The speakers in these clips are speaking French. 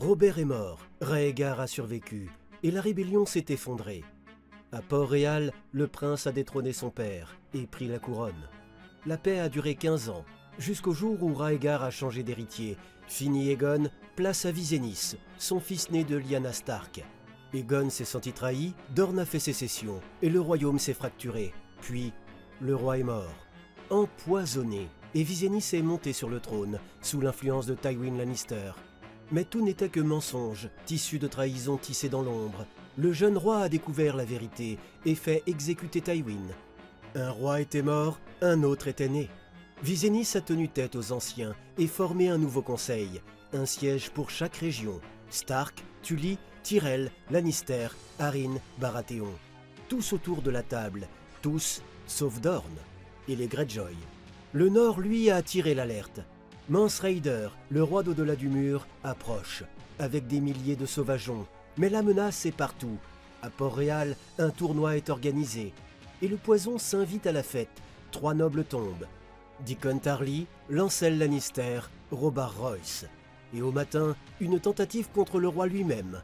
Robert est mort, Rhaegar a survécu, et la rébellion s'est effondrée. À Port-Réal, le prince a détrôné son père et pris la couronne. La paix a duré 15 ans, jusqu'au jour où Rhaegar a changé d'héritier. Fini Aegon, place à Viserys, son fils né de Lyanna Stark. Aegon s'est senti trahi, Dorne a fait sécession, et le royaume s'est fracturé. Puis, le roi est mort, empoisonné, et Viserys est monté sur le trône, sous l'influence de Tywin Lannister. Mais tout n'était que mensonge, tissu de trahison tissé dans l'ombre. Le jeune roi a découvert la vérité et fait exécuter Tywin. Un roi était mort, un autre était né. Viserys a tenu tête aux anciens et formé un nouveau conseil, un siège pour chaque région. Stark, Tully, Tyrell, Lannister, Arryn, Baratheon. Tous autour de la table, tous sauf Dorne et les Greyjoy. Le Nord, lui, a tiré l'alerte. Mance Rayder, le roi d'au-delà du mur, approche, avec des milliers de sauvageons. Mais la menace est partout. À Port-Réal, un tournoi est organisé. Et le poison s'invite à la fête. 3 nobles tombent. Dickon Tarly, Lancel Lannister, Robert Royce. Et au matin, une tentative contre le roi lui-même.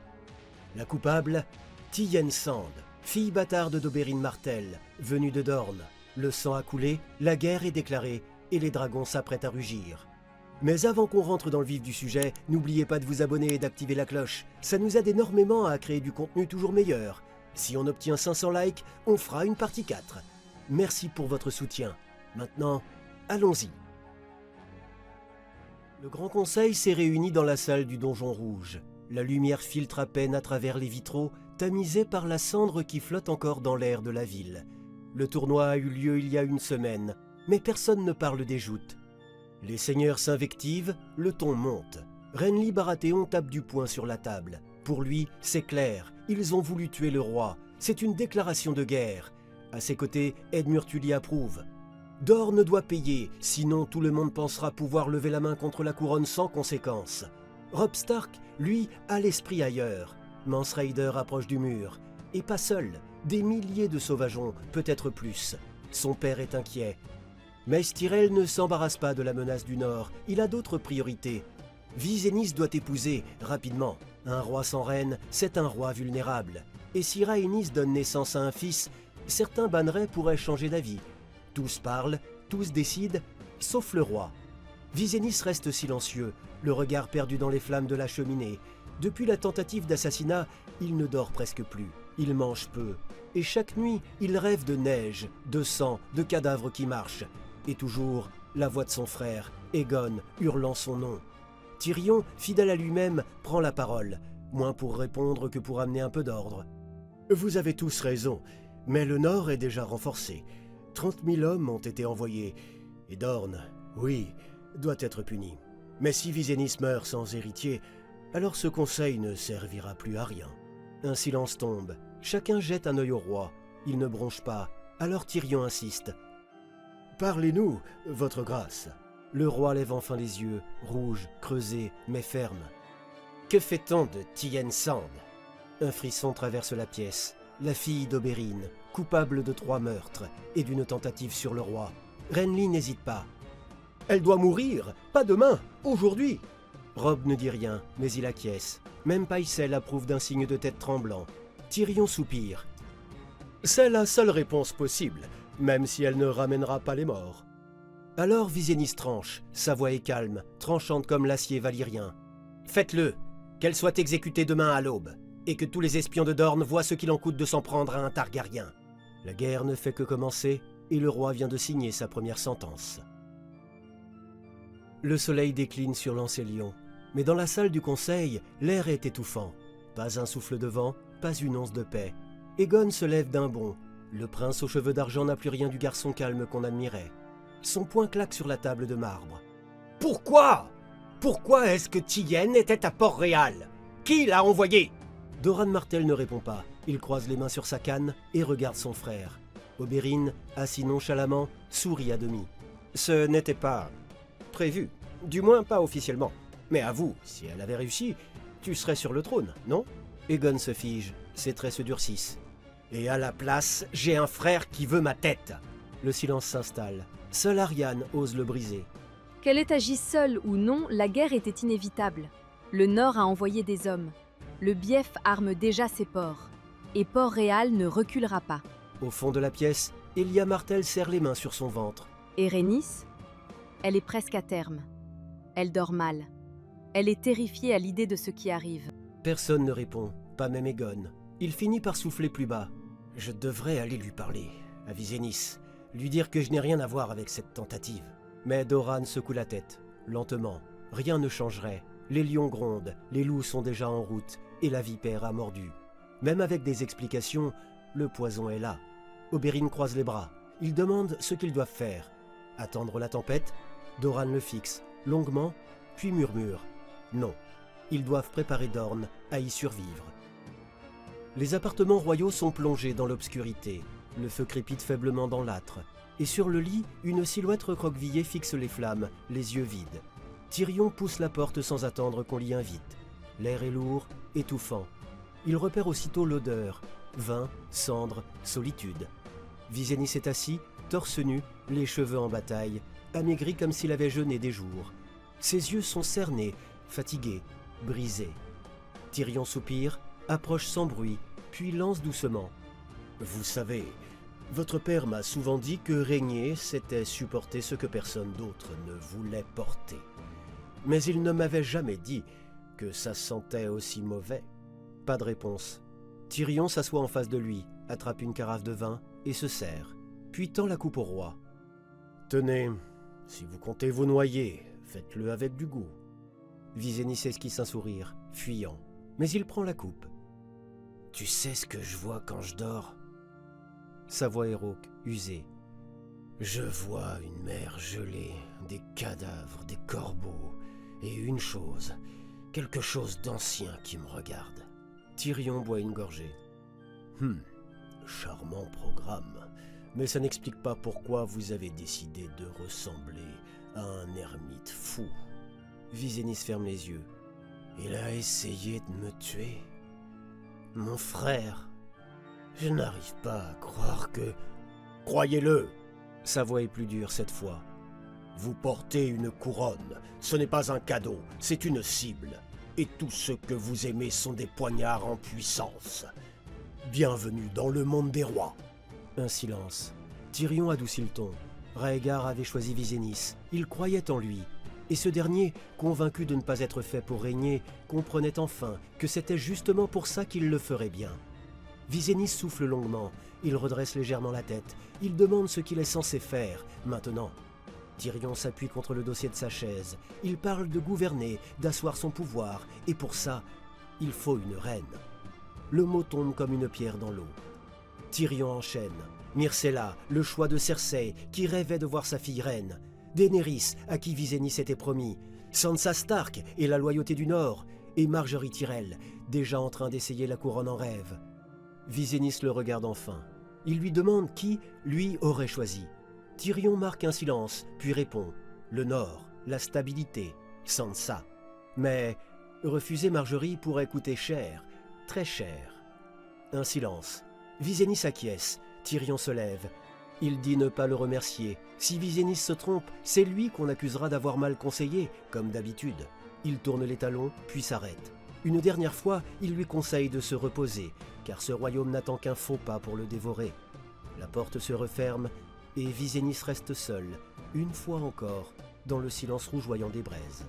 La coupable, Tyenn Sand, fille bâtarde d'Oberyn Martell, venue de Dorne. Le sang a coulé, la guerre est déclarée, et les dragons s'apprêtent à rugir. Mais avant qu'on rentre dans le vif du sujet, n'oubliez pas de vous abonner et d'activer la cloche. Ça nous aide énormément à créer du contenu toujours meilleur. Si on obtient 500 likes, on fera une partie 4. Merci pour votre soutien. Maintenant, allons-y. Le Grand Conseil s'est réuni dans la salle du Donjon Rouge. La lumière filtre à peine à travers les vitraux, tamisée par la cendre qui flotte encore dans l'air de la ville. Le tournoi a eu lieu il y a une semaine, mais personne ne parle des joutes. Les seigneurs s'invectivent, le ton monte. Renly Baratheon tape du poing sur la table. Pour lui, c'est clair, ils ont voulu tuer le roi. C'est une déclaration de guerre. À ses côtés, Edmure Tully approuve. Dorne doit payer, sinon tout le monde pensera pouvoir lever la main contre la couronne sans conséquence. Robb Stark, lui, a l'esprit ailleurs. Mance Rayder approche du mur. Et pas seul, des milliers de sauvageons, peut-être plus. Son père est inquiet. Mace Tyrell ne s'embarrasse pas de la menace du Nord, il a d'autres priorités. Viserys doit épouser, rapidement. Un roi sans reine, c'est un roi vulnérable. Et si Rhaenys donne naissance à un fils, certains bannerets pourraient changer d'avis. Tous parlent, tous décident, sauf le roi. Viserys reste silencieux, le regard perdu dans les flammes de la cheminée. Depuis la tentative d'assassinat, il ne dort presque plus. Il mange peu. Et chaque nuit, il rêve de neige, de sang, de cadavres qui marchent. Et toujours, la voix de son frère, Aegon, hurlant son nom. Tyrion, fidèle à lui-même, prend la parole, moins pour répondre que pour amener un peu d'ordre. Vous avez tous raison, mais le Nord est déjà renforcé. 30 000 hommes ont été envoyés. Et Dorne, oui, doit être puni. Mais si Viserys meurt sans héritier, alors ce conseil ne servira plus à rien. Un silence tombe. Chacun jette un œil au roi. Il ne bronche pas. Alors Tyrion insiste. « Parlez-nous, votre grâce. » Le roi lève enfin les yeux, rouge, creusé, mais ferme. « Que fait-on de Tyenn Sand ?» Un frisson traverse la pièce. La fille d'Oberyn, coupable de 3 meurtres et d'une tentative sur le roi. Renly n'hésite pas. « Elle doit mourir, pas demain, aujourd'hui !» Robb ne dit rien, mais il acquiesce. Même Pycelle approuve d'un signe de tête tremblant. Tyrion soupire. « C'est la seule réponse possible, même si elle ne ramènera pas les morts. » Alors Viserys tranche, sa voix est calme, tranchante comme l'acier valyrien. « Faites-le, qu'elle soit exécutée demain à l'aube, et que tous les espions de Dorne voient ce qu'il en coûte de s'en prendre à un Targaryen. » La guerre ne fait que commencer, et le roi vient de signer sa première sentence. Le soleil décline sur l'Ancélion, mais dans la salle du conseil, l'air est étouffant. Pas un souffle de vent, pas une once de paix. Aegon se lève d'un bond. Le prince aux cheveux d'argent n'a plus rien du garçon calme qu'on admirait. Son poing claque sur la table de marbre. « Pourquoi ? Pourquoi est-ce que Tyenn était à Port-Réal ? Qui l'a envoyé ?» Doran Martell ne répond pas. Il croise les mains sur sa canne et regarde son frère. Oberyn, assis nonchalamment, sourit à demi. « Ce n'était pas prévu, du moins pas officiellement. Mais avoue, si elle avait réussi, tu serais sur le trône, non ?» Aegon se fige, ses traits se durcissent. « Et à la place, j'ai un frère qui veut ma tête !» Le silence s'installe. Seule Arianne ose le briser. Qu'elle ait agi seule ou non, la guerre était inévitable. Le Nord a envoyé des hommes. Le Bief arme déjà ses ports. Et Port-Réal ne reculera pas. Au fond de la pièce, Elia Martel serre les mains sur son ventre. Et Rhénis? Elle est presque à terme. Elle dort mal. Elle est terrifiée à l'idée de ce qui arrive. Personne ne répond, pas même Egon. Il finit par souffler plus bas. Je devrais aller lui parler, à Visénis, lui dire que je n'ai rien à voir avec cette tentative. Mais Doran secoue la tête, lentement. Rien ne changerait. Les lions grondent, les loups sont déjà en route, et la vipère a mordu. Même avec des explications, le poison est là. Oberyn croise les bras. Il demande ce qu'ils doivent faire. Attendre la tempête? Doran le fixe, longuement, puis murmure. Non, ils doivent préparer Dorn à y survivre. Les appartements royaux sont plongés dans l'obscurité. Le feu crépite faiblement dans l'âtre. Et sur le lit, une silhouette recroquevillée fixe les flammes, les yeux vides. Tyrion pousse la porte sans attendre qu'on l'y invite. L'air est lourd, étouffant. Il repère aussitôt l'odeur. Vin, cendre, solitude. Visénis est assis, torse nu, les cheveux en bataille, amaigri comme s'il avait jeûné des jours. Ses yeux sont cernés, fatigués, brisés. Tyrion soupire, approche sans bruit, puis lance doucement. « Vous savez, votre père m'a souvent dit que régner, c'était supporter ce que personne d'autre ne voulait porter. Mais il ne m'avait jamais dit que ça sentait aussi mauvais. » Pas de réponse. Tyrion s'assoit en face de lui, attrape une carafe de vin et se sert, puis tend la coupe au roi. « Tenez, si vous comptez vous noyer, faites-le avec du goût. » Visénis esquisse un sourire, fuyant, mais il prend la coupe. « Tu sais ce que je vois quand je dors ?» Sa voix est rauque, usée. « Je vois une mer gelée, des cadavres, des corbeaux, et une chose, quelque chose d'ancien qui me regarde. » Tyrion boit une gorgée. « Charmant programme, mais ça n'explique pas pourquoi vous avez décidé de ressembler à un ermite fou. » Visénis ferme les yeux. « Il a essayé de me tuer. Mon frère. Je n'arrive pas à croire que... » « Croyez-le !» Sa voix est plus dure cette fois. « Vous portez une couronne. Ce n'est pas un cadeau, c'est une cible. Et tous ceux que vous aimez sont des poignards en puissance. Bienvenue dans le monde des rois. » Un silence. Tyrion adoucit le ton. Rhaegar avait choisi Visénis. Il croyait en lui. Et ce dernier, convaincu de ne pas être fait pour régner, comprenait enfin que c'était justement pour ça qu'il le ferait bien. Visénis souffle longuement. Il redresse légèrement la tête. Il demande ce qu'il est censé faire, maintenant. Tyrion s'appuie contre le dossier de sa chaise. Il parle de gouverner, d'asseoir son pouvoir, et pour ça, il faut une reine. Le mot tombe comme une pierre dans l'eau. Tyrion enchaîne. Myrcella, le choix de Cersei, qui rêvait de voir sa fille reine. Daenerys, à qui Visénis était promis. Sansa Stark et la loyauté du Nord. Et Marjorie Tyrell, déjà en train d'essayer la couronne en rêve. Visénis le regarde enfin. Il lui demande qui, lui, aurait choisi. Tyrion marque un silence, puis répond. Le Nord, la stabilité, Sansa. Mais refuser Marjorie pourrait coûter cher, très cher. Un silence. Visénis acquiesce. Tyrion se lève. Il dit ne pas le remercier. Si Visénis se trompe, c'est lui qu'on accusera d'avoir mal conseillé, comme d'habitude. Il tourne les talons, puis s'arrête. Une dernière fois, il lui conseille de se reposer, car ce royaume n'attend qu'un faux pas pour le dévorer. La porte se referme, et Visénis reste seul, une fois encore, dans le silence rougeoyant des braises.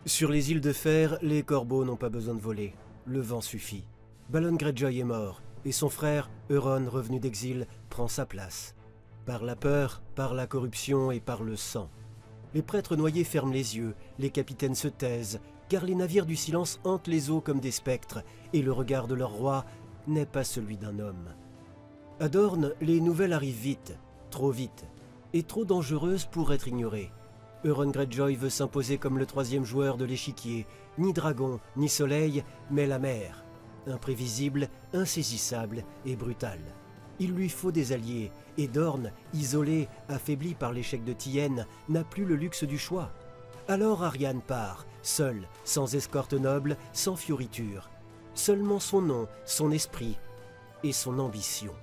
Sur les îles de fer, les corbeaux n'ont pas besoin de voler. Le vent suffit. Balon Greyjoy est mort, et son frère, Euron, revenu d'exil, prend sa place. Par la peur, par la corruption et par le sang. Les prêtres noyés ferment les yeux, les capitaines se taisent, car les navires du silence hantent les eaux comme des spectres, et le regard de leur roi n'est pas celui d'un homme. À Dorne, les nouvelles arrivent vite, et trop dangereuses pour être ignorées. Euron Greyjoy veut s'imposer comme le troisième joueur de l'échiquier, ni dragon, ni soleil, mais la mer. Imprévisible, insaisissable et brutale. Il lui faut des alliés, et Dorne, isolé, affaibli par l'échec de Tien, n'a plus le luxe du choix. Alors Arianne part, seule, sans escorte noble, sans fioriture. Seulement son nom, son esprit et son ambition.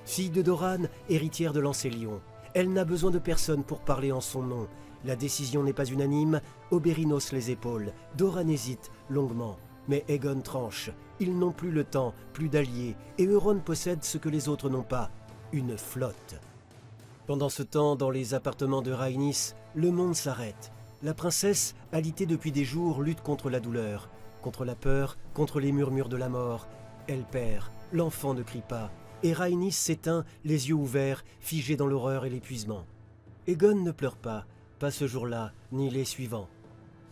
Fille de Doran, héritière de Lancélion, elle n'a besoin de personne pour parler en son nom. La décision n'est pas unanime, Oberyn hausse les épaules, Doran hésite longuement. Mais Aegon tranche, ils n'ont plus le temps, plus d'alliés, et Euron possède ce que les autres n'ont pas, une flotte. Pendant ce temps, dans les appartements de Rhaenys, le monde s'arrête. La princesse, alitée depuis des jours, lutte contre la douleur, contre la peur, contre les murmures de la mort. Elle perd, l'enfant ne crie pas, et Rhaenys s'éteint, les yeux ouverts, figé dans l'horreur et l'épuisement. Aegon ne pleure pas ce jour-là, ni les suivants.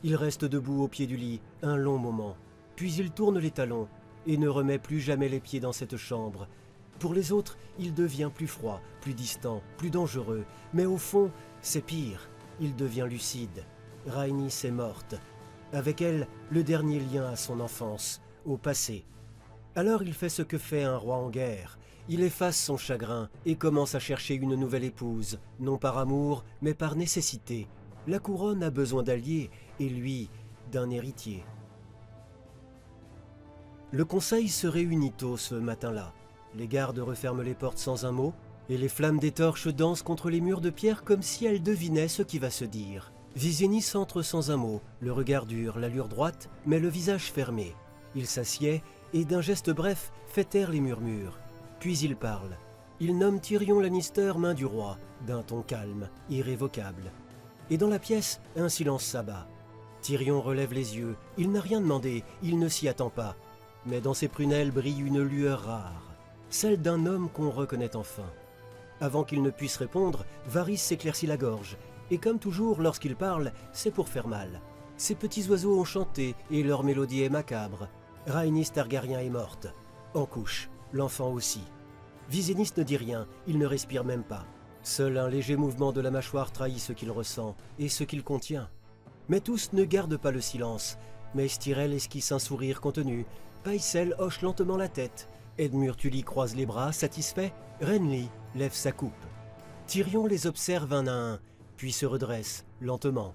Il reste debout au pied du lit, un long moment, puis il tourne les talons, et ne remet plus jamais les pieds dans cette chambre. Pour les autres, il devient plus froid, plus distant, plus dangereux, mais au fond, c'est pire, il devient lucide. Rhaenys est morte. Avec elle, le dernier lien à son enfance, au passé. Alors il fait ce que fait un roi en guerre. Il efface son chagrin et commence à chercher une nouvelle épouse, non par amour, mais par nécessité. La couronne a besoin d'alliés, et lui, d'un héritier. Le conseil se réunit tôt ce matin-là. Les gardes referment les portes sans un mot, et les flammes des torches dansent contre les murs de pierre comme si elles devinaient ce qui va se dire. Visenya entre sans un mot, le regard dur, l'allure droite, mais le visage fermé. Il s'assied et d'un geste bref fait taire les murmures. Puis il parle. Il nomme Tyrion Lannister main du roi, d'un ton calme, irrévocable. Et dans la pièce, un silence s'abat. Tyrion relève les yeux, il n'a rien demandé, il ne s'y attend pas. Mais dans ses prunelles brille une lueur rare, celle d'un homme qu'on reconnaît enfin. Avant qu'il ne puisse répondre, Varys s'éclaircit la gorge, et comme toujours lorsqu'il parle, c'est pour faire mal. Ces petits oiseaux ont chanté, et leur mélodie est macabre. Rhaenys Targaryen est morte, en couche, l'enfant aussi. Visenya ne dit rien, il ne respire même pas. Seul un léger mouvement de la mâchoire trahit ce qu'il ressent, et ce qu'il contient. Mais tous ne gardent pas le silence. Mace Tyrell esquisse un sourire contenu, Pycelle hoche lentement la tête, Edmure Tully croise les bras, satisfait, Renly lève sa coupe. Tyrion les observe un à un, puis se redresse, lentement.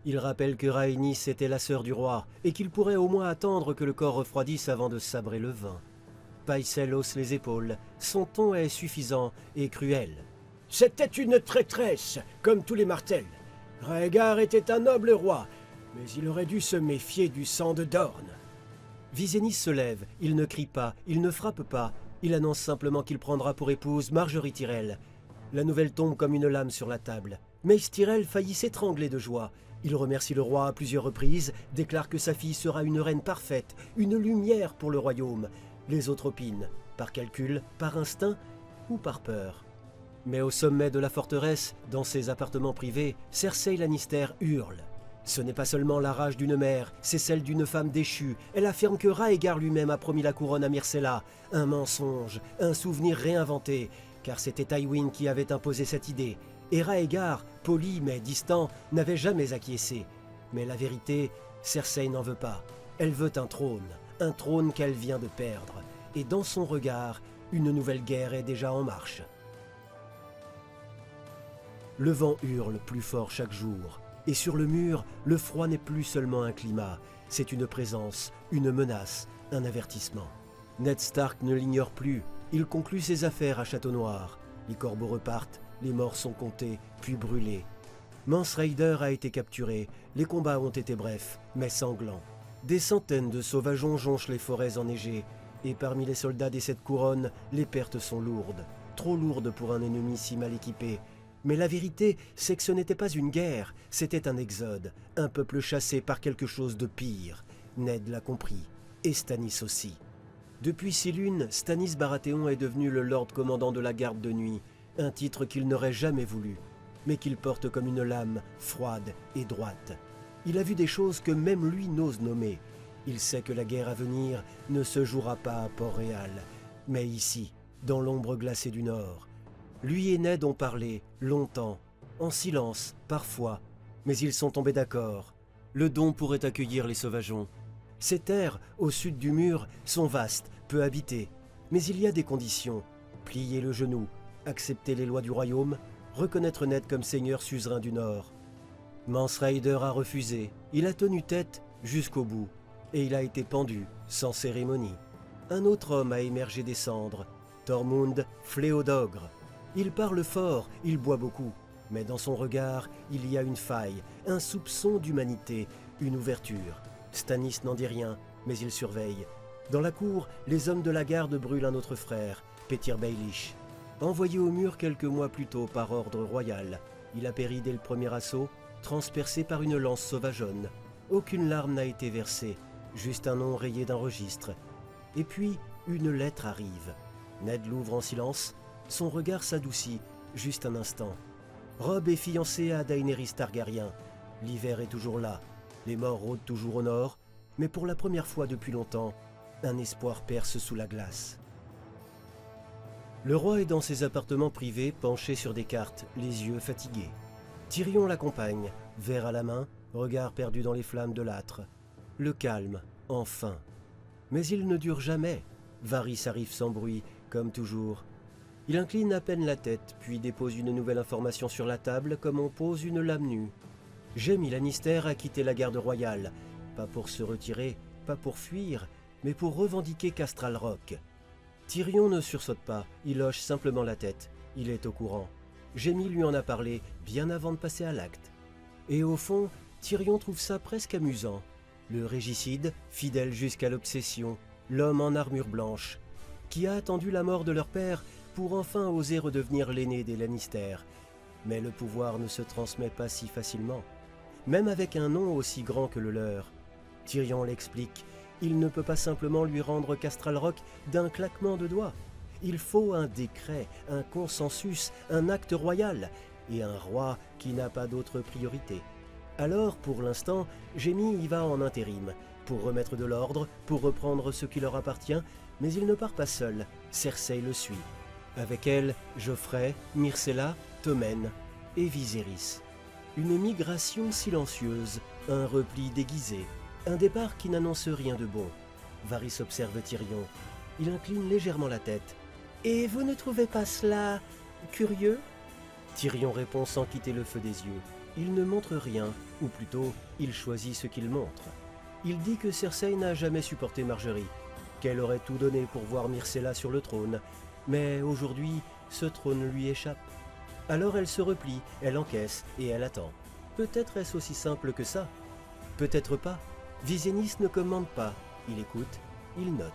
Il rappelle que Rhaenys était la sœur du roi, et qu'il pourrait au moins attendre que le corps refroidisse avant de sabrer le vin. Pycelle hausse les épaules, son ton est suffisant et cruel. C'était une traîtresse, comme tous les Martels. Rhaegar était un noble roi, mais il aurait dû se méfier du sang de Dorne. Visenya se lève, il ne crie pas, il ne frappe pas, il annonce simplement qu'il prendra pour épouse Marjorie Tyrell. La nouvelle tombe comme une lame sur la table. Mace Tyrell faillit s'étrangler de joie. Il remercie le roi à plusieurs reprises, déclare que sa fille sera une reine parfaite, une lumière pour le royaume. Les autres opinent, par calcul, par instinct ou par peur. Mais au sommet de la forteresse, dans ses appartements privés, Cersei Lannister hurle. Ce n'est pas seulement la rage d'une mère, c'est celle d'une femme déchue. Elle affirme que Rhaegar lui-même a promis la couronne à Myrcella. Un mensonge, un souvenir réinventé, car c'était Tywin qui avait imposé cette idée. Et Rhaegar, poli mais distant, n'avait jamais acquiescé. Mais la vérité, Cersei n'en veut pas. Elle veut un trône qu'elle vient de perdre. Et dans son regard, une nouvelle guerre est déjà en marche. Le vent hurle plus fort chaque jour. Et sur le mur, le froid n'est plus seulement un climat, c'est une présence, une menace, un avertissement. Ned Stark ne l'ignore plus, il conclut ses affaires à Château-Noir. Les corbeaux repartent, les morts sont comptés, puis brûlés. Mance Rayder a été capturé, les combats ont été brefs, mais sanglants. Des centaines de sauvageons jonchent les forêts enneigées, et parmi les soldats des Sept Couronnes, les pertes sont lourdes, trop lourdes pour un ennemi si mal équipé. Mais la vérité, c'est que ce n'était pas une guerre, c'était un exode, un peuple chassé par quelque chose de pire. Ned l'a compris, et Stannis aussi. Depuis 6 lunes, Stannis Baratheon est devenu le Lord Commandant de la Garde de Nuit, un titre qu'il n'aurait jamais voulu, mais qu'il porte comme une lame froide et droite. Il a vu des choses que même lui n'ose nommer. Il sait que la guerre à venir ne se jouera pas à Port-Réal, mais ici, dans l'ombre glacée du Nord. Lui et Ned ont parlé, longtemps, en silence, parfois, mais ils sont tombés d'accord. Le Don pourrait accueillir les sauvageons. Ces terres, au sud du mur, sont vastes, peu habitées. Mais il y a des conditions. Plier le genou, accepter les lois du royaume, reconnaître Ned comme seigneur suzerain du Nord. Mance Rayder a refusé. Il a tenu tête jusqu'au bout. Et il a été pendu, sans cérémonie. Un autre homme a émergé des cendres. Tormund Fléau d'Ogre. Il parle fort, il boit beaucoup. Mais dans son regard, il y a une faille, un soupçon d'humanité, une ouverture. Stannis n'en dit rien, mais il surveille. Dans la cour, les hommes de la garde brûlent un autre frère, Petyr Baelish. Envoyé au mur quelques mois plus tôt par ordre royal, il a péri dès le premier assaut, transpercé par une lance sauvageonne. Aucune larme n'a été versée, juste un nom rayé d'un registre. Et puis, une lettre arrive. Ned l'ouvre en silence, son regard s'adoucit, juste un instant. Robb est fiancé à Daenerys Targaryen. L'hiver est toujours là, les morts rôdent toujours au nord, mais pour la première fois depuis longtemps, un espoir perce sous la glace. Le roi est dans ses appartements privés, penché sur des cartes, les yeux fatigués. Tyrion l'accompagne, verre à la main, regard perdu dans les flammes de l'âtre. Le calme, enfin. Mais il ne dure jamais. Varys arrive sans bruit, comme toujours. Il incline à peine la tête, puis dépose une nouvelle information sur la table comme on pose une lame nue. Jaime Lannister a quitté la garde royale, pas pour se retirer, pas pour fuir, mais pour revendiquer Castral Rock. Tyrion ne sursaute pas, il hoche simplement la tête, il est au courant. Jaime lui en a parlé bien avant de passer à l'acte. Et au fond, Tyrion trouve ça presque amusant. Le régicide, fidèle jusqu'à l'obsession, l'homme en armure blanche, qui a attendu la mort de leur père pour enfin oser redevenir l'aîné des Lannister. Mais le pouvoir ne se transmet pas si facilement, même avec un nom aussi grand que le leur. Tyrion l'explique, il ne peut pas simplement lui rendre Castral Rock d'un claquement de doigts. Il faut un décret, un consensus, un acte royal, et un roi qui n'a pas d'autre priorité. Alors, pour l'instant, Jaime y va en intérim, pour remettre de l'ordre, pour reprendre ce qui leur appartient, mais il ne part pas seul, Cersei le suit. Avec elle, Joffrey, Myrcella, Tommen et Viserys. Une migration silencieuse, un repli déguisé, un départ qui n'annonce rien de bon. Varys observe Tyrion. Il incline légèrement la tête. « Et vous ne trouvez pas cela curieux ?» Tyrion répond sans quitter le feu des yeux. Il ne montre rien, ou plutôt, il choisit ce qu'il montre. Il dit que Cersei n'a jamais supporté Marjorie, qu'elle aurait tout donné pour voir Myrcella sur le trône, mais aujourd'hui, ce trône lui échappe. Alors elle se replie, elle encaisse et elle attend. Peut-être est-ce aussi simple que ça. Peut-être pas. Viserys ne commande pas, il écoute, il note.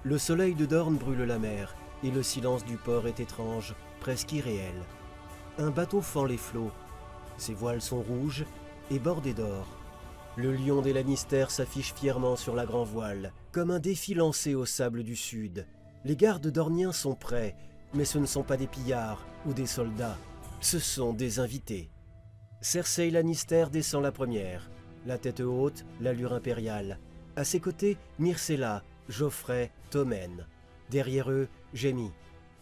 Le soleil de Dorne brûle la mer, et le silence du port est étrange, presque irréel. Un bateau fend les flots. Ses voiles sont rouges et bordées d'or. Le lion des Lannister s'affiche fièrement sur la grand-voile, comme un défi lancé au sable du sud. Les gardes dorniens sont prêts, mais ce ne sont pas des pillards ou des soldats, ce sont des invités. Cersei Lannister descend la première, la tête haute, l'allure impériale. À ses côtés, Myrcella, Joffrey, Tommen. Derrière eux, Jaime.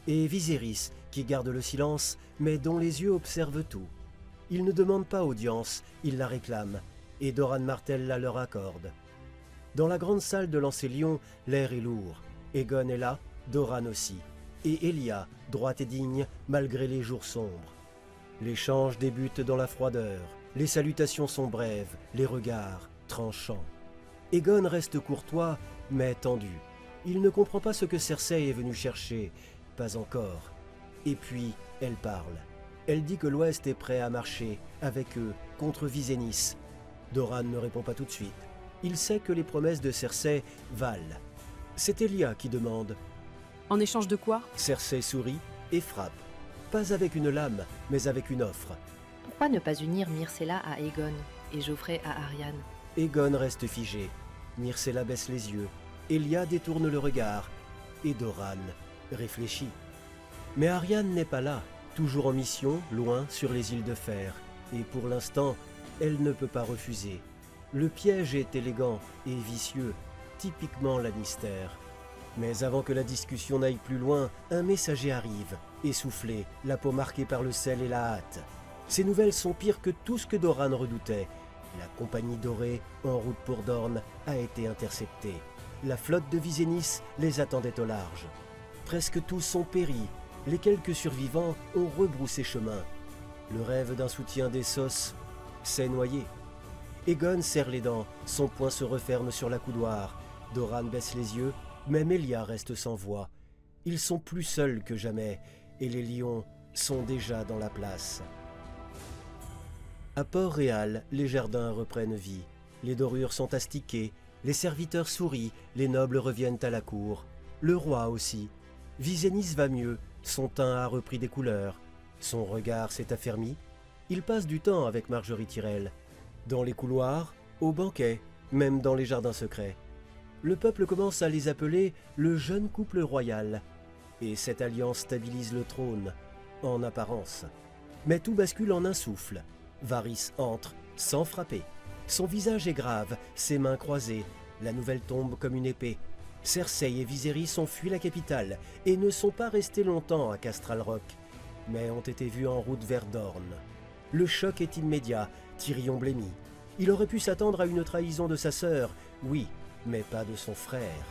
Et Viserys, qui garde le silence, mais dont les yeux observent tout. Il ne demande pas audience, il la réclame, et Doran Martell la leur accorde. Dans la grande salle de Lancélion, l'air est lourd. Aegon est là, Doran aussi. Et Elia, droite et digne, malgré les jours sombres. L'échange débute dans la froideur. Les salutations sont brèves, les regards tranchants. Aegon reste courtois, mais tendu. Il ne comprend pas ce que Cersei est venue chercher, pas encore. Et puis, elle parle. Elle dit que l'Ouest est prêt à marcher, avec eux, contre Viserys. Doran ne répond pas tout de suite. Il sait que les promesses de Cersei valent. C'est Elia qui demande. En échange de quoi ? Cersei sourit et frappe. Pas avec une lame, mais avec une offre. Pourquoi ne pas unir Myrcella à Aegon et Joffrey à Arianne ? Aegon reste figé. Myrcella baisse les yeux. Elia détourne le regard. Et Doran réfléchit. Mais Arianne n'est pas là, toujours en mission, loin, sur les îles de fer. Et pour l'instant, elle ne peut pas refuser. Le piège est élégant et vicieux, typiquement Lannister. Mais avant que la discussion n'aille plus loin, un messager arrive, essoufflé, la peau marquée par le sel et la hâte. Ces nouvelles sont pires que tout ce que Doran redoutait. La compagnie dorée, en route pour Dorne, a été interceptée. La flotte de Viserys les attendait au large. Presque tous ont péri. Les quelques survivants ont rebroussé chemin. Le rêve d'un soutien d'Essos s'est noyé. Aegon serre les dents, son poing se referme sur la coudoir. Doran baisse les yeux, même Elia reste sans voix. Ils sont plus seuls que jamais, et les lions sont déjà dans la place. À Port-Réal, les jardins reprennent vie. Les dorures sont astiquées, les serviteurs sourient, les nobles reviennent à la cour. Le roi aussi. Visénis va mieux, son teint a repris des couleurs. Son regard s'est affermi. Il passe du temps avec Marjorie Tyrell. Dans les couloirs, au banquet, même dans les jardins secrets. Le peuple commence à les appeler le jeune couple royal. Et cette alliance stabilise le trône, en apparence. Mais tout bascule en un souffle. Varys entre, sans frapper. Son visage est grave, ses mains croisées. La nouvelle tombe comme une épée. Cersei et Viserys ont fui la capitale et ne sont pas restés longtemps à Castral Rock, mais ont été vus en route vers Dorne. Le choc est immédiat, Tyrion blêmit. Il aurait pu s'attendre à une trahison de sa sœur, oui, mais pas de son frère.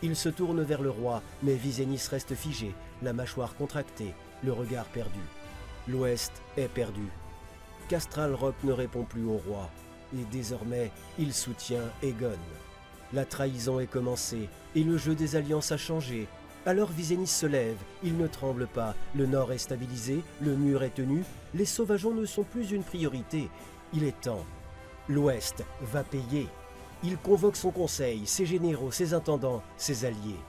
Il se tourne vers le roi, mais Viserys reste figé, la mâchoire contractée, le regard perdu. L'Ouest est perdu. Castral Rock ne répond plus au roi, et désormais, il soutient Aegon. La trahison est commencée, et le jeu des alliances a changé. Alors Viserys se lève, il ne tremble pas, le nord est stabilisé, le mur est tenu, les sauvageons ne sont plus une priorité. Il est temps. L'Ouest va payer. Il convoque son conseil, ses généraux, ses intendants, ses alliés.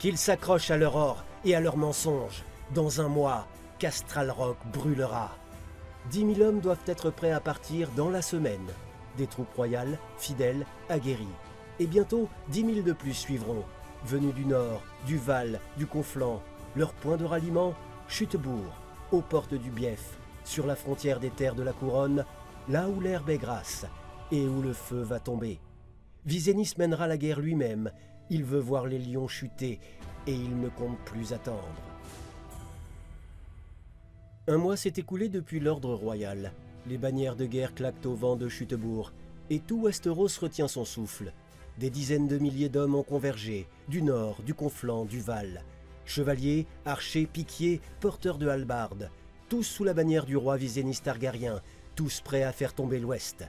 Qu'ils s'accrochent à leur or et à leurs mensonges. Dans un mois, Castral Rock brûlera. 10 000 hommes doivent être prêts à partir dans la semaine. Des troupes royales, fidèles, aguerries. Et bientôt, 10 000 de plus suivront. Venus du nord, du Val, du Conflent. Leur point de ralliement, Chutebourg, aux portes du Bief, sur la frontière des terres de la couronne, là où l'herbe est grasse et où le feu va tomber. Viserys mènera la guerre lui-même. Il veut voir les lions chuter et il ne compte plus attendre. Un mois s'est écoulé depuis l'ordre royal. Les bannières de guerre claquent au vent de Chutebourg, et tout Westeros retient son souffle. Des dizaines de milliers d'hommes ont convergé, du nord, du Conflent, du Val. Chevaliers, archers, piquiers, porteurs de hallebardes, tous sous la bannière du roi Viserys Targaryen, tous prêts à faire tomber l'Ouest.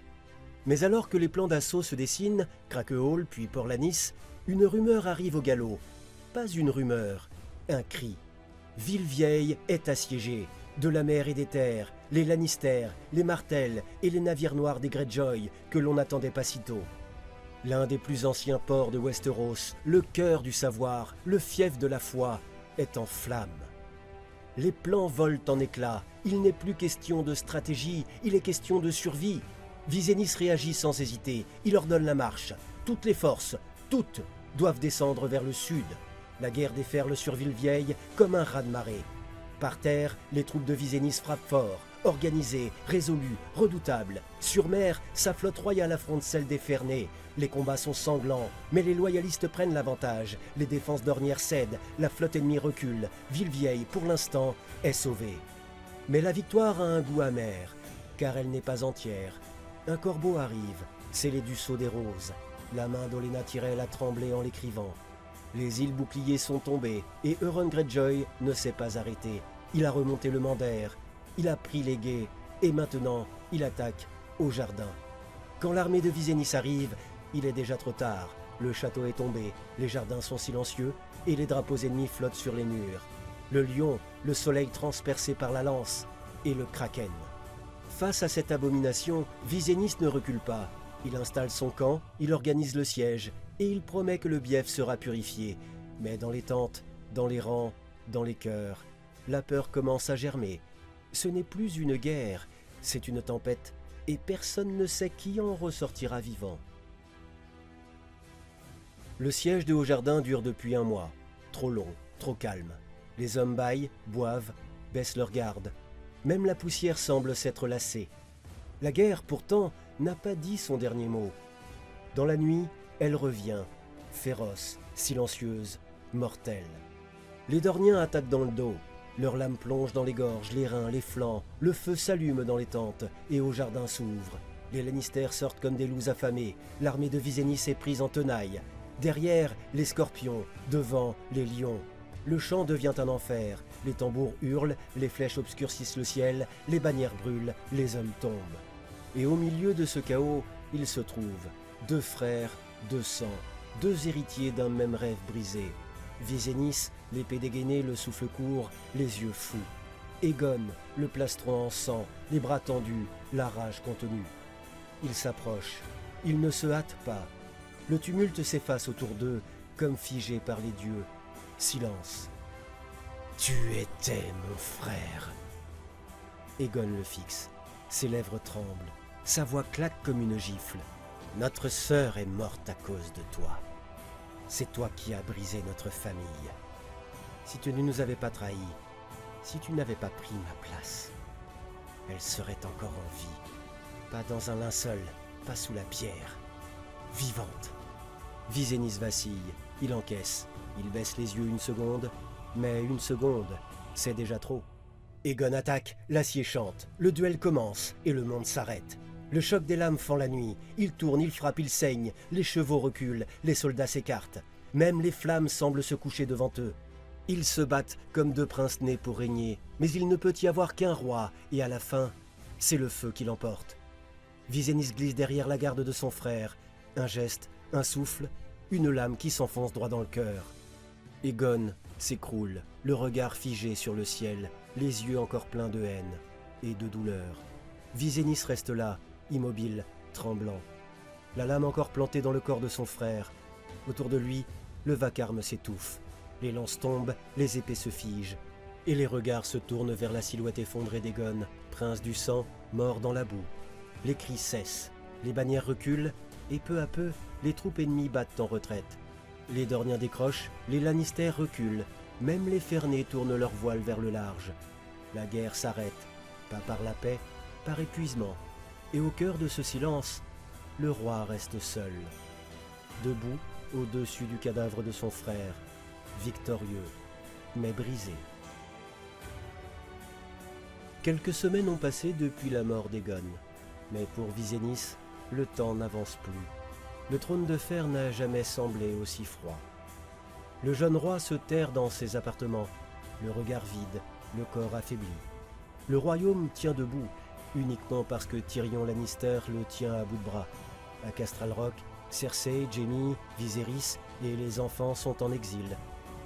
Mais alors que les plans d'assaut se dessinent, Craquehall puis Porlanis, une rumeur arrive au galop. Pas une rumeur, un cri. Ville-Vieille est assiégée. De la mer et des terres, les Lannister, les Martell et les navires noirs des Greyjoy que l'on n'attendait pas si tôt. L'un des plus anciens ports de Westeros, le cœur du savoir, le fief de la foi, est en flammes. Les plans volent en éclats, il n'est plus question de stratégie, il est question de survie. Viserys réagit sans hésiter, il ordonne la marche. Toutes les forces, toutes, doivent descendre vers le sud. La guerre déferle sur Ville-Vieille comme un raz-de-marée. Par terre, les troupes de Viserys frappent fort, organisées, résolues, redoutables. Sur mer, sa flotte royale affronte celle des Fernets. Les combats sont sanglants, mais les loyalistes prennent l'avantage. Les défenses d'Ornières cèdent, la flotte ennemie recule. Ville-Vieille, pour l'instant, est sauvée. Mais la victoire a un goût amer, car elle n'est pas entière. Un corbeau arrive, scellé du sceau des roses. La main d'Olenna Tyrell a tremblé en l'écrivant. Les îles boucliers sont tombées, et Euron Greyjoy ne s'est pas arrêté. Il a remonté le Mander, il a pris les guets, et maintenant, il attaque au jardin. Quand l'armée de Viserys arrive, il est déjà trop tard. Le château est tombé, les jardins sont silencieux, et les drapeaux ennemis flottent sur les murs. Le lion, le soleil transpercé par la lance, et le kraken. Face à cette abomination, Viserys ne recule pas. Il installe son camp, il organise le siège, et il promet que le Bief sera purifié. Mais dans les tentes, dans les rangs, dans les cœurs, la peur commence à germer. Ce n'est plus une guerre, c'est une tempête, et personne ne sait qui en ressortira vivant. Le siège de Haut-Jardin dure depuis un mois. Trop long, trop calme. Les hommes bâillent, boivent, baissent leur garde. Même la poussière semble s'être lassée. La guerre, pourtant, n'a pas dit son dernier mot. Dans la nuit, elle revient, féroce, silencieuse, mortelle. Les Dorniens attaquent dans le dos. Leurs lames plongent dans les gorges, les reins, les flancs. Le feu s'allume dans les tentes et Haut-Jardin s'ouvre. Les Lannister sortent comme des loups affamés. L'armée de Viserys est prise en tenaille. Derrière, les scorpions. Devant, les lions. Le champ devient un enfer. Les tambours hurlent, les flèches obscurcissent le ciel, les bannières brûlent, les hommes tombent. Et au milieu de ce chaos, il se trouve 2 frères, 2 sangs, 2 héritiers d'un même rêve brisé. Viserys, l'épée dégainée, le souffle court, les yeux fous. Aegon, le plastron en sang, les bras tendus, la rage contenue. Ils s'approchent, ils ne se hâtent pas. Le tumulte s'efface autour d'eux, comme figé par les dieux. Silence. Tu étais mon frère. Aegon le fixe. Ses lèvres tremblent. Sa voix claque comme une gifle. Notre sœur est morte à cause de toi. C'est toi qui as brisé notre famille. Si tu ne nous avais pas trahis, si tu n'avais pas pris ma place, elle serait encore en vie. Pas dans un linceul, pas sous la pierre. Vivante. Viserys vacille, il encaisse, il baisse les yeux une seconde, mais une seconde, c'est déjà trop. Aegon attaque, l'acier chante, le duel commence et le monde s'arrête. Le choc des lames fend la nuit, il tourne, il frappe, il saigne, les chevaux reculent, les soldats s'écartent. Même les flammes semblent se coucher devant eux. Ils se battent comme deux princes nés pour régner, mais il ne peut y avoir qu'un roi, et à la fin, c'est le feu qui l'emporte. Viserys glisse derrière la garde de son frère, un geste, un souffle, une lame qui s'enfonce droit dans le cœur. Aegon s'écroule, le regard figé sur le ciel, les yeux encore pleins de haine et de douleur. Viserys reste là, immobile, tremblant. La lame encore plantée dans le corps de son frère. Autour de lui, le vacarme s'étouffe. Les lances tombent, les épées se figent. Et les regards se tournent vers la silhouette effondrée d'Aegon, prince du sang, mort dans la boue. Les cris cessent, les bannières reculent, et peu à peu, les troupes ennemies battent en retraite. Les Dorniens décrochent, les Lannister reculent, même les Fernés tournent leur voile vers le large. La guerre s'arrête, pas par la paix, par épuisement. Et au cœur de ce silence, le roi reste seul, debout au-dessus du cadavre de son frère, victorieux, mais brisé. Quelques semaines ont passé depuis la mort d'Aegon, mais pour Viserys, le temps n'avance plus. Le trône de fer n'a jamais semblé aussi froid. Le jeune roi se terre dans ses appartements, le regard vide, le corps affaibli. Le royaume tient debout, uniquement parce que Tyrion Lannister le tient à bout de bras. À Castral Rock, Cersei, Jaime, Viserys et les enfants sont en exil.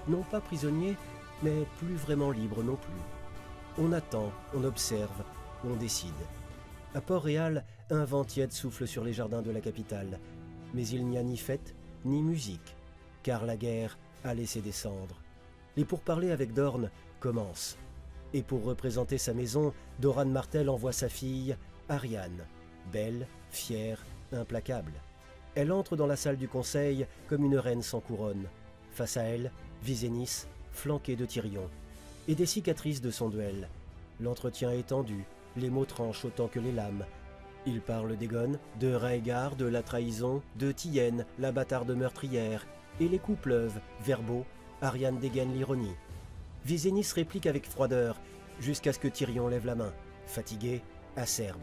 Non pas prisonniers, mais plus vraiment libres non plus. On attend, on observe, on décide. À Port-Réal, un vent tiède souffle sur les jardins de la capitale. Mais il n'y a ni fête, ni musique, car la guerre a laissé des cendres. Les pourparlers avec Dorne commencent. Et pour représenter sa maison, Doran Martell envoie sa fille, Arianne, belle, fière, implacable. Elle entre dans la salle du conseil comme une reine sans couronne. Face à elle, Viserys, flanqué de Tyrion, et des cicatrices de son duel. L'entretien est tendu, les mots tranchent autant que les lames. Il parle d'Aegon, de Rhaegar, de la trahison, de Tyenne, la bâtarde meurtrière, et les coups pleuvent, verbaux, Arianne dégaine l'ironie. Viserys réplique avec froideur, jusqu'à ce que Tyrion lève la main, fatigué, acerbe.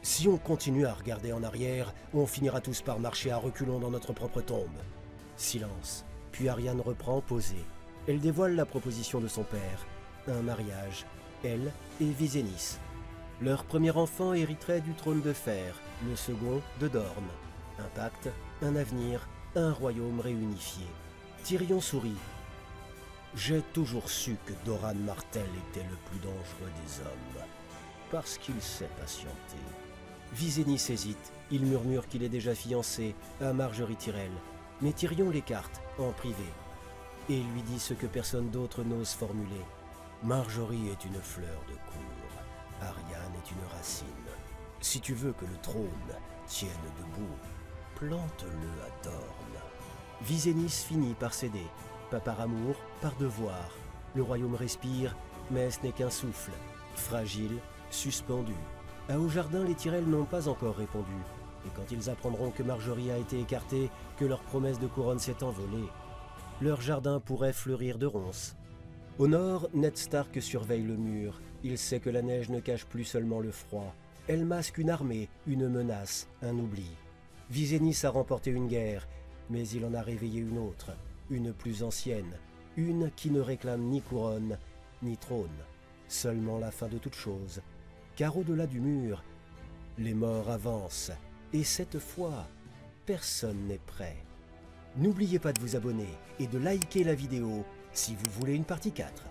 Si on continue à regarder en arrière, on finira tous par marcher à reculons dans notre propre tombe. Silence. Puis Arianne reprend, posée. Elle dévoile la proposition de son père. Un mariage. Elle et Viserys. Leur premier enfant hériterait du trône de fer, le second de Dorne. Un pacte, un avenir, un royaume réunifié. Tyrion sourit. J'ai toujours su que Doran Martell était le plus dangereux des hommes, parce qu'il sait patienter. Viserys hésite, il murmure qu'il est déjà fiancé à Marjorie Tyrell, mais Tyrion l'écarte, en privé, et lui dit ce que personne d'autre n'ose formuler. Marjorie est une fleur de cour, Arianne est une racine. Si tu veux que le trône tienne debout, plante-le à Dorne. Viserys finit par céder, pas par amour, par devoir. Le royaume respire, mais ce n'est qu'un souffle, fragile, suspendu. À Haut-Jardin, les Tyrell n'ont pas encore répondu, et quand ils apprendront que Marjorie a été écartée, que leur promesse de couronne s'est envolée, leur jardin pourrait fleurir de ronces. Au nord, Ned Stark surveille le mur. Il sait que la neige ne cache plus seulement le froid. Elle masque une armée, une menace, un oubli. Viserys a remporté une guerre, mais il en a réveillé une autre, une plus ancienne, une qui ne réclame ni couronne, ni trône, seulement la fin de toute chose. Car au-delà du mur, les morts avancent, et cette fois, personne n'est prêt. N'oubliez pas de vous abonner et de liker la vidéo si vous voulez une partie 4.